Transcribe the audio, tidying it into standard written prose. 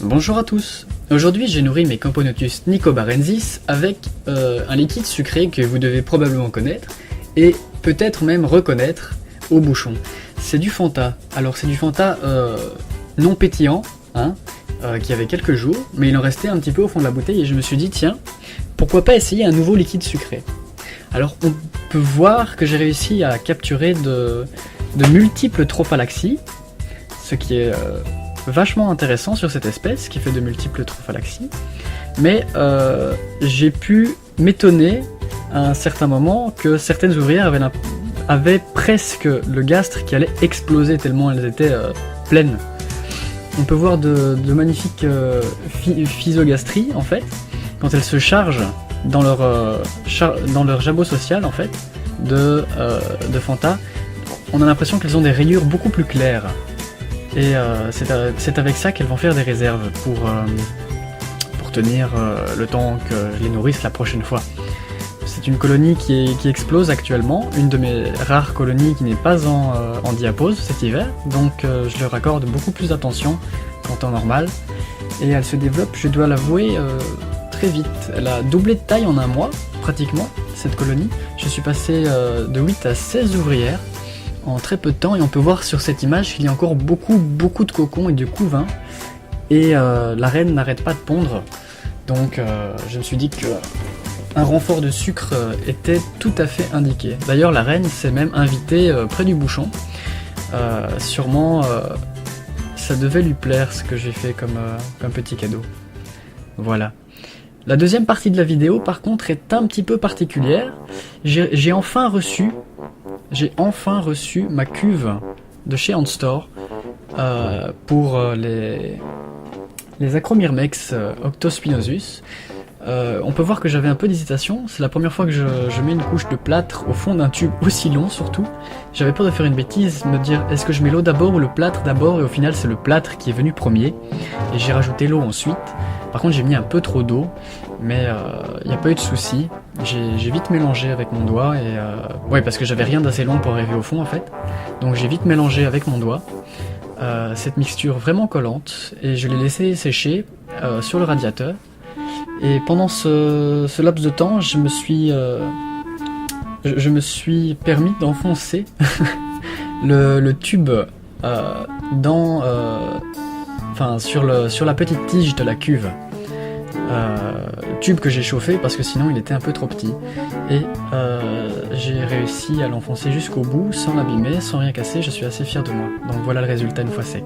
Bonjour à tous. Aujourd'hui j'ai nourri mes Camponotus nicobarensis avec un liquide sucré que vous devez probablement connaître et peut-être même reconnaître au bouchon. C'est du Fanta. Alors c'est du Fanta non pétillant, qui avait quelques jours, mais il en restait un petit peu au fond de la bouteille et je me suis dit tiens, pourquoi pas essayer un nouveau liquide sucré. Alors on peut voir que j'ai réussi à capturer de multiples trophalaxies, ce qui est vachement intéressant sur cette espèce qui fait de multiples trophalaxies, mais j'ai pu m'étonner à un certain moment que certaines ouvrières avaient presque le gastre qui allait exploser tellement elles étaient pleines. On peut voir de magnifiques physogastries en fait, quand elles se chargent dans leur jabot social en fait, de Fanta. On a l'impression qu'elles ont des rayures beaucoup plus claires. Et c'est avec ça qu'elles vont faire des réserves pour tenir le temps que je les nourrisse la prochaine fois. C'est une colonie qui explose actuellement, une de mes rares colonies qui n'est pas en diapause cet hiver, donc je leur accorde beaucoup plus d'attention qu'en temps normal. Et elle se développe, je dois l'avouer, très vite. Elle a doublé de taille en un mois, pratiquement, cette colonie. Je suis passé de 8 à 16 ouvrières en très peu de temps, et on peut voir sur cette image qu'il y a encore beaucoup de cocons et de couvains, et la reine n'arrête pas de pondre, donc je me suis dit que un renfort de sucre était tout à fait indiqué. D'ailleurs la reine s'est même invitée près du bouchon, sûrement ça devait lui plaire ce que j'ai fait comme petit cadeau. Voilà. La deuxième partie de la vidéo par contre est un petit peu particulière. J'ai enfin reçu ma cuve de chez Antstore pour les Acromyrmex octospinosus. On peut voir que j'avais un peu d'hésitation, c'est la première fois que je mets une couche de plâtre au fond d'un tube aussi long surtout. J'avais peur de faire une bêtise, me dire est-ce que je mets l'eau d'abord ou le plâtre d'abord, et au final c'est le plâtre qui est venu premier et j'ai rajouté l'eau ensuite. Par contre j'ai mis un peu trop d'eau, mais il n'y a pas eu de souci. J'ai vite mélangé avec mon doigt, et ouais, parce que j'avais rien d'assez long pour arriver au fond en fait, donc j'ai vite mélangé avec mon doigt cette mixture vraiment collante, et je l'ai laissé sécher sur le radiateur. Et pendant ce laps de temps, je me suis permis d'enfoncer le tube sur la petite tige de la cuve. Tube que j'ai chauffé parce que sinon il était un peu trop petit. Et j'ai réussi à l'enfoncer jusqu'au bout sans l'abîmer, sans rien casser. Je suis assez fier de moi. Donc voilà le résultat une fois sec.